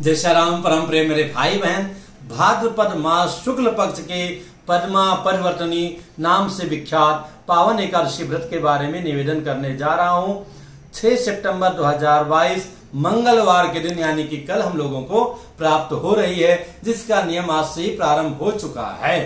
जय श्री राम। परम प्रेम मेरे भाई बहन, भाद्रपद मास शुक्ल पक्ष के पद्मा परिवर्तनी नाम से विख्यात पावन एकादशी व्रत के बारे में निवेदन करने जा रहा हूं। 6 सितंबर 2022 मंगलवार के दिन यानी कि कल हम लोगों को प्राप्त हो रही है, जिसका नियम आज से ही प्रारंभ हो चुका है।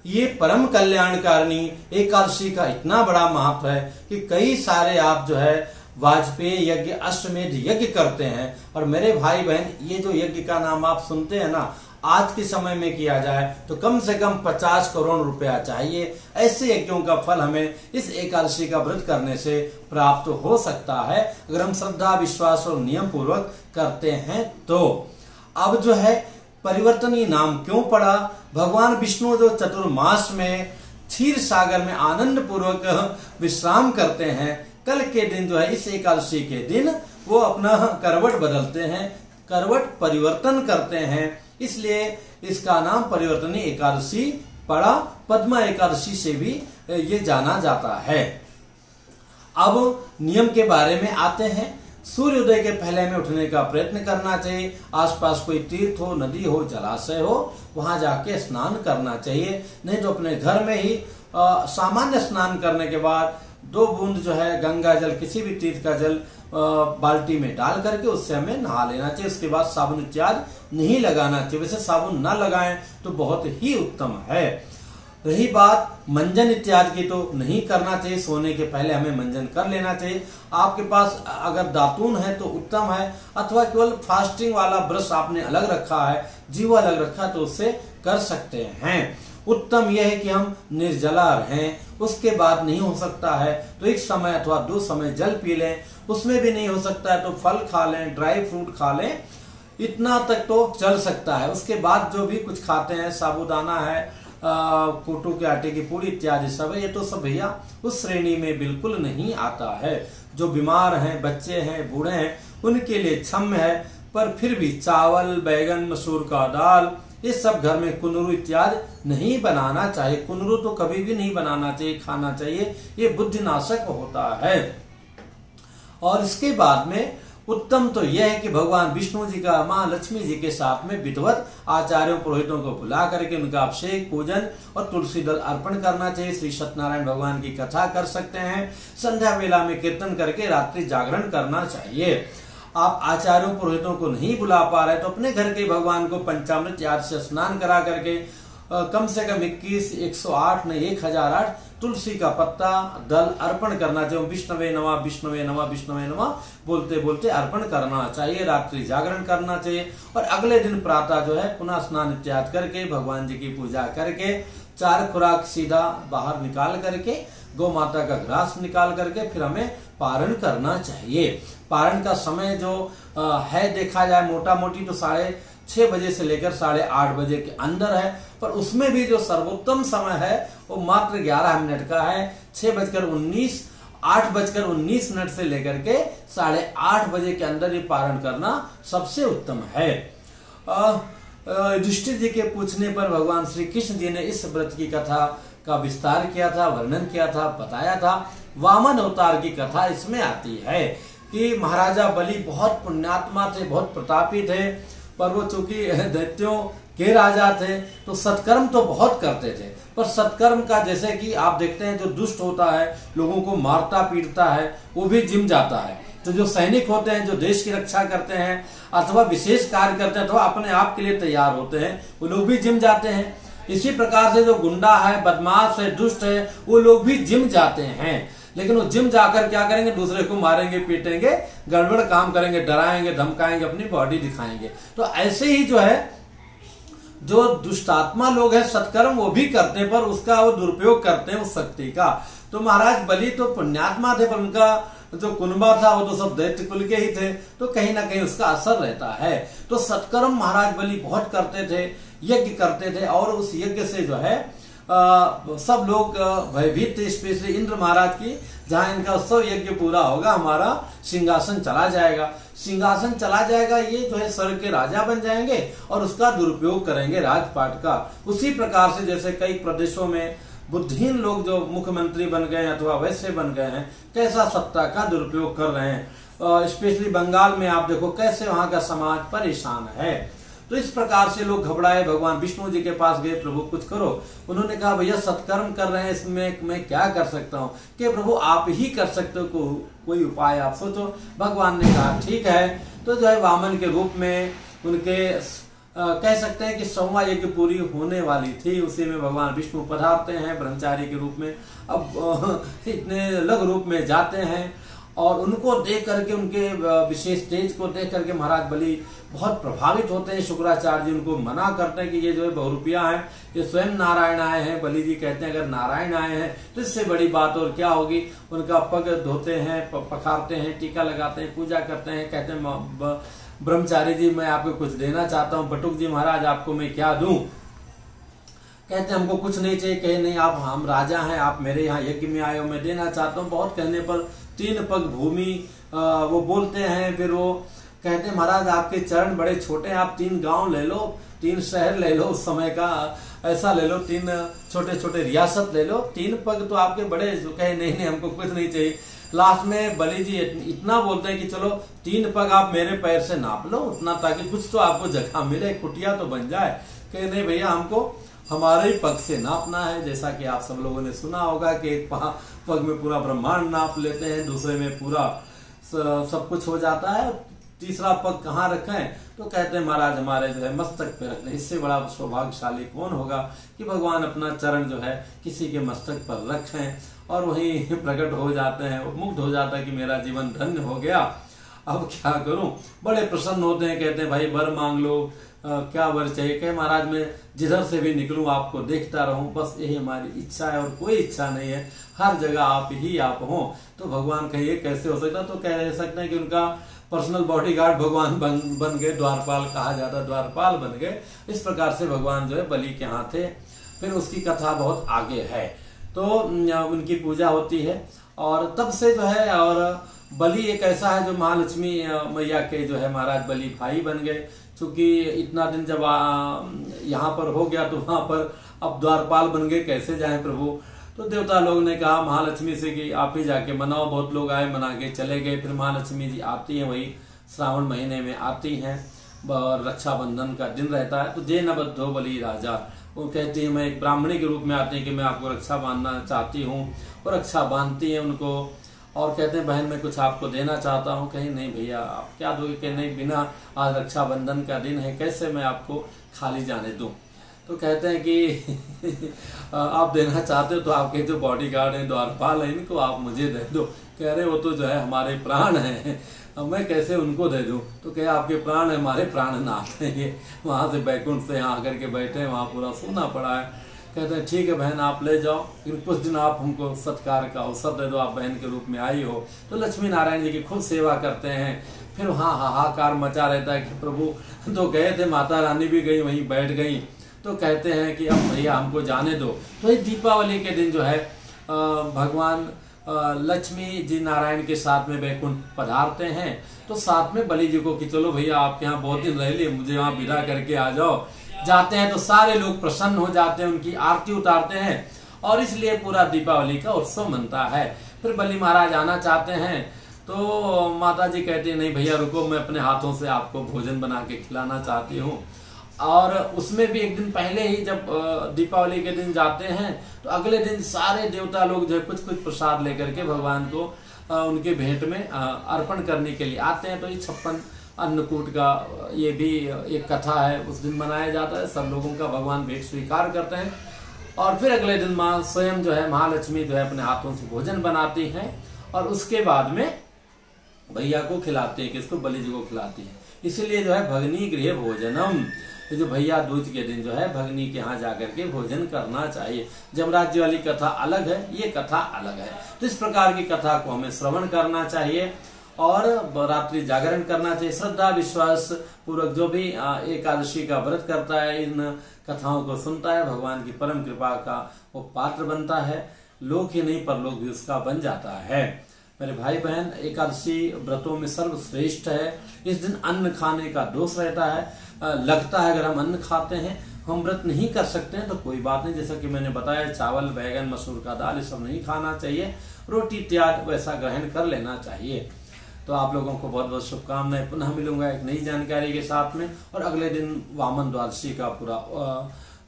ये परम कल्याणकारिणी एकादशी का इतना बड़ा महत्व है कि कई सारे आप जो है वाजपेयी यज्ञ, अश्वमेध यज्ञ करते हैं। और मेरे भाई बहन, ये जो यज्ञ का नाम आप सुनते हैं ना, आज के समय में किया जाए तो कम से कम 50 करोड़ रुपया चाहिए। ऐसे यज्ञों का फल हमें इस एकादशी का व्रत करने से प्राप्त हो सकता है, अगर हम श्रद्धा, विश्वास और नियम पूर्वक करते हैं तो। अब जो है परिवर्तनी नाम क्यों पड़ा? भगवान विष्णु जो चतुर्मास में क्षीर सागर में आनंद पूर्वक विश्राम करते हैं, कल के दिन जो है इस एकादशी के दिन वो अपना करवट बदलते हैं, करवट परिवर्तन करते हैं, इसलिए इसका नाम परिवर्तनी एकादशी पड़ा। पद्मा एकादशी से भी ये जाना जाता है। अब नियम के बारे में आते हैं। सूर्योदय के पहले में उठने का प्रयत्न करना चाहिए। आसपास कोई तीर्थ हो, नदी हो, जलाशय हो, वहां जाके स्नान करना चाहिए। नहीं तो अपने घर में ही सामान्य स्नान करने के बाद 2 बूंद जो है गंगा जल, किसी भी तीर्थ का जल बाल्टी में डाल करके उससे हमें नहा लेना चाहिए। उसके बाद साबुन इत्यादि नहीं लगाना चाहिए। वैसे साबुन ना लगाएं तो बहुत ही उत्तम है। रही बात मंजन इत्यादि की, तो नहीं करना चाहिए। सोने के पहले हमें मंजन कर लेना चाहिए। आपके पास अगर दातून है तो उत्तम है, अथवा केवल फास्टिंग वाला ब्रश आपने अलग रखा है, जीवा अलग रखा है, तो उससे कर सकते हैं। उत्तम यह है कि हम निर्जला रहें। उसके बाद नहीं हो सकता है तो 1 समय अथवा 2 समय जल पी लें। उसमें भी नहीं हो सकता है तो फल खा लें, ड्राई फ्रूट खा लें, इतना तक तो चल सकता है। उसके बाद जो भी कुछ खाते हैं, साबूदाना है, कोटू के आटे की पूरी इत्यादि सब है, ये तो सब भैया उस श्रेणी में बिल्कुल नहीं आता है। जो बीमार हैं, बच्चे हैं, बूढ़े हैं, उनके लिए क्षम्य है। पर फिर भी चावल, बैगन, मसूर का दाल, ये सब घर में कुनरू इत्यादि नहीं बनाना चाहिए। कुनरू तो कभी भी नहीं बनाना चाहिए, खाना चाहिए, ये बुद्धिनाशक होता है। और इसके बाद में उत्तम तो यह है कि भगवान विष्णु जी का माँ लक्ष्मी जी के साथ में विधिवत आचार्यों पुरोहितों को बुला करके उनका अभिषेक, पूजन और तुलसी दल अर्पण करना चाहिए। श्री सत्यनारायण भगवान की कथा कर सकते हैं। संध्या वेला में कीर्तन करके रात्रि जागरण करना चाहिए। आप आचार्यों पुरोहितों को नहीं बुला पा रहे तो अपने घर के भगवान को पंचामृत याद से स्नान करा करके कम से कम 21, 108 नहीं 1008 तुलसी का पत्ता, दल अर्पण करना चाहिए। विष्णवे नमः, विष्णवे नमः, विष्णवे नमः बोलते बोलते अर्पण करना चाहिए। रात्रि जागरण करना चाहिए और अगले दिन प्रातः जो है पुनः स्नान इत्यादि करके भगवान जी की पूजा करके 4 खुराक सीधा बाहर निकाल करके गौ माता का ग्रास निकाल करके फिर हमें पारण करना चाहिए। पारण का समय जो है देखा जाए मोटा मोटी तो 6:30 बजे से लेकर 8:30 बजे के अंदर है, पर उसमें भी जो सर्वोत्तम समय है वो मात्र 11 मिनट का है। 6:19, 8:19 से लेकर के 8:30 बजे के अंदर ये पारण करना सबसे उत्तम है। युधिष्ठिर जी के पूछने पर भगवान श्री कृष्ण जी ने इस व्रत की कथा का विस्तार किया था, वर्णन किया था, बताया था। वामन अवतार की कथा इसमें आती है कि महाराजा बलि बहुत पुण्यात्मा थे, बहुत प्रतापी थे, पर वो चूंकि दैत्यों के राजा थे तो सत्कर्म तो बहुत करते थे। पर सत्कर्म का जैसे कि आप देखते हैं जो दुष्ट होता है, लोगों को मारता पीटता है, वो भी जिम जाता है। तो जो सैनिक होते हैं, जो देश की रक्षा करते हैं अथवा विशेष कार्य करते हैं अथवा अपने आप के लिए तैयार होते हैं, वो लोग भी जिम जाते हैं। इसी प्रकार से जो गुंडा है, बदमाश है, दुष्ट है, वो लोग भी जिम जाते हैं। लेकिन वो जिम जाकर क्या करेंगे? दूसरे को मारेंगे, पीटेंगे, गड़बड़ काम करेंगे, डराएंगे, धमकाएंगे, अपनी बॉडी दिखाएंगे। तो ऐसे ही जो है जो दुष्टात्मा लोग हैं सत्कर्म वो भी करते हैं, पर उसका वो दुरुपयोग करते हैं उस शक्ति का। तो महाराज बलि तो पुण्यात्मा थे, पर उनका जो कुनबा था वो तो सब दैत्य कुल के ही थे, तो कहीं ना कहीं उसका असर रहता है। तो सत्कर्म महाराज बलि बहुत करते थे, यज्ञ करते थे, और उस यज्ञ से जो है सब लोग भयभीत थे। स्पेशली इंद्र महाराज की, जहां इनका उत्सव यज्ञ पूरा होगा हमारा सिंहासन चला जाएगा। सिंहासन चला जाएगा, ये जो है स्वर्ग के राजा बन जाएंगे और उसका दुरुपयोग करेंगे राजपाट का। उसी प्रकार से जैसे कई प्रदेशों में बुद्धिहीन लोग जो मुख्यमंत्री बन गए अथवा वैसे बन गए हैं, कैसा सत्ता का दुरुपयोग कर रहे हैं। स्पेशली बंगाल में आप देखो कैसे वहां का समाज परेशान है। तो इस प्रकार से लोग घबराए, भगवान विष्णु जी के पास गए, प्रभु कुछ करो। उन्होंने कहा भैया सत्कर्म कर रहे हैं, इसमें मैं क्या कर सकता हूँ, कि प्रभु आप ही कर सकते हो, कोई उपाय आप सोचो। भगवान ने कहा ठीक है। तो जो है वामन के रूप में उनके कह सकते हैं कि 100वां यज्ञ पूरी होने वाली थी, उसी में भगवान विष्णु पधारते हैं ब्रह्मचारी के रूप में। अब इतने लघु रूप में जाते हैं और उनको देख करके, उनके विशेष तेज को देख करके महाराज बलि बहुत प्रभावित होते हैं। शुक्राचार्य जी उनको मना करते हैं कि ये जो है बहुरूपिया हैं, ये स्वयं नारायण आए हैं। बलि जी कहते हैं अगर नारायण आए हैं तो इससे बड़ी बात और क्या होगी। उनका पग धोते हैं, पखारते हैं, टीका लगाते हैं, पूजा करते हैं। कहते हैं ब्रह्मचारी जी मैं आपको कुछ देना चाहता हूँ। बटुक जी महाराज आपको मैं क्या दूं। कहते हैं हमको कुछ नहीं चाहिए। कहे नहीं, आप हम राजा हैं, आप मेरे यहाँ यज्ञ में आए हो, मैं देना चाहता हूँ। बहुत कहने पर 3 पग भूमि वो बोलते हैं। फिर वो कहते हैं महाराज आपके चरण बड़े छोटे हैं, आप 3 गांव ले लो, 3 शहर ले लो, उस समय का ऐसा ले लो, 3 छोटे छोटे रियासत ले लो, 3 पग तो आपके बड़े। कहे नहीं नहीं हमको कुछ नहीं चाहिए। लास्ट में बलि जी इतना बोलते हैं कि चलो 3 पग आप मेरे पैर से नाप लो उतना, ताकि कुछ तो आपको जगह मिले, कुटिया तो बन जाए। कहे नहीं भैया हमको हमारे ही पग से नापना है। जैसा कि आप सब लोगों ने सुना होगा कि एक पग में पूरा ब्रह्मांड नाप लेते हैं, दूसरे में पूरा सब कुछ हो जाता है, तीसरा पग कहाँ रखें। तो कहते हैं महाराज हमारे जो है मस्तक पे रखने। इससे बड़ा सौभाग्यशाली कौन होगा कि भगवान अपना चरण जो है किसी के मस्तक पर रखें और वही प्रकट हो जाते हैं, मुग्ध हो जाता है कि मेरा जीवन धन्य हो गया, अब क्या करूं। बड़े प्रसन्न होते हैं, कहते हैं भाई वर मांग लो, क्या वर चाहिए। कहे महाराज मैं जिधर से भी निकलूं आपको देखता रहूं, बस यही हमारी इच्छा है और कोई इच्छा नहीं है, हर जगह आप ही आप हो। तो भगवान कहिए कैसे हो सकता। तो कह सकते हैं कि उनका पर्सनल बॉडीगार्ड भगवान बन गए, द्वारपाल कहा जाता, द्वारपाल बन गए। इस प्रकार से भगवान जो है बलि के यहाँ थे। फिर उसकी कथा बहुत आगे है। तो उनकी पूजा होती है और तब से जो है, और बलि एक ऐसा है जो महालक्ष्मी मैया के जो है महाराज बलि भाई बन गए। क्योंकि इतना दिन जब यहाँ पर हो गया तो वहां पर अब द्वारपाल बन गए, कैसे जाएं प्रभु। तो देवता लोग ने कहा महालक्ष्मी से कि आप ही जाके मनाओ। बहुत लोग आए, मना के चले गए। फिर महालक्ष्मी जी आती हैं, वही श्रावण महीने में आती हैं और रक्षाबंधन का दिन रहता है। तो जे न बद्धो बलि राजा, वो कहती है मैं एक ब्राह्मणी के रूप में आती है कि मैं आपको रक्षा बांधना चाहती हूँ, और रक्षा बांधती है उनको। और कहते हैं बहन मैं कुछ आपको देना चाहता हूँ। कहीं नहीं भैया आप क्या दोगे। कि नहीं, बिना आज रक्षाबंधन का दिन है, कैसे मैं आपको खाली जाने दूं। तो कहते हैं कि आप देना चाहते हो तो आपके जो बॉडीगार्ड हैं, द्वारपाल हैं, इनको आप मुझे दे दो। कह रहे वो तो जो है हमारे प्राण हैं, मैं कैसे उनको दे दूं। तो कहे आपके प्राण है, हमारे प्राणनाथ हैं ये, वहां से बैकुंठ से यहाँ आकर के बैठे हैं, वहां पूरा सोना पड़ा है। कहते हैं ठीक है बहन आप ले जाओ, फिर कुछ दिन आप हमको सत्कार का अवसर दे दो, आप बहन के रूप में आई हो। तो लक्ष्मी नारायण जी की खूब सेवा करते हैं। फिर वहाँ हाहाकार मचा रहता है कि प्रभु तो गए थे, माता रानी भी गई, वहीं बैठ गई। तो कहते हैं कि अब भैया हमको जाने दो। तो इस दीपावली के दिन जो है भगवान लक्ष्मी जी नारायण के साथ में वैकुंठ पधारते हैं। तो साथ में बलि जी को कि चलो भैया आपके यहाँ बहुत दिन रह लिए, मुझे यहाँ विदा करके आ जाओ। जाते हैं तो सारे लोग प्रसन्न हो जाते हैं, उनकी आरती उतारते हैं और इसलिए पूरा दीपावली का उत्सव मनता है। फिर बलि महाराज आना चाहते हैं तो माता जी कहती है नहीं भैया रुको, मैं अपने हाथों से आपको भोजन बना के खिलाना चाहती हूँ। और उसमें भी एक दिन पहले ही जब दीपावली के दिन जाते हैं तो अगले दिन सारे देवता लोग जो है कुछ कुछ प्रसाद लेकर के भगवान को उनके भेंट में अर्पण करने के लिए आते हैं। तो ये 56 अन्नकूट का ये भी एक कथा है, उस दिन मनाया जाता है। सब लोगों का भगवान भेंट स्वीकार करते हैं और फिर अगले दिन माँ स्वयं जो है महालक्ष्मी जो है अपने हाथों से भोजन बनाती हैं और उसके बाद में भैया को खिलाते हैं, किसको, बलि जी को खिलाती है। इसीलिए जो है भगनी गृह भोजनम, तो जो भैया दूज के दिन जो है भगनी के यहाँ जाकर के भोजन करना चाहिए। जमराज्य वाली कथा अलग है, ये कथा अलग है। तो इस प्रकार की कथा को हमें श्रवण करना चाहिए और रात्रि जागरण करना चाहिए। श्रद्धा विश्वास पूर्वक जो भी एकादशी का व्रत करता है, इन कथाओं को सुनता है, भगवान की परम कृपा का वो पात्र बनता है। लोक ही नहीं परलोक भी उसका बन जाता है। मेरे भाई बहन, एकादशी व्रतों में सर्वश्रेष्ठ है। इस दिन अन्न खाने का दोष रहता है। लगता है अगर हम अन्न खाते हैं, हम व्रत नहीं कर सकते हैं तो कोई बात नहीं। जैसा कि मैंने बताया चावल, बैगन, मसूर का दाल ये सब नहीं खाना चाहिए। रोटी त्याग वैसा ग्रहण कर लेना चाहिए। तो आप लोगों को बहुत बहुत शुभकामनाएं। पुनः मिलूंगा एक नई जानकारी के साथ में, और अगले दिन वामन द्वादशी का पूरा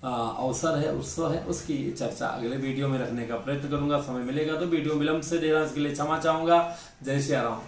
अवसर है, उत्सव है, उसकी चर्चा अगले वीडियो में रखने का प्रयत्न करूंगा। समय मिलेगा तो वीडियो विलंब से दे रहा हूं, इसके लिए क्षमा चाहूंगा। जय श्री राम।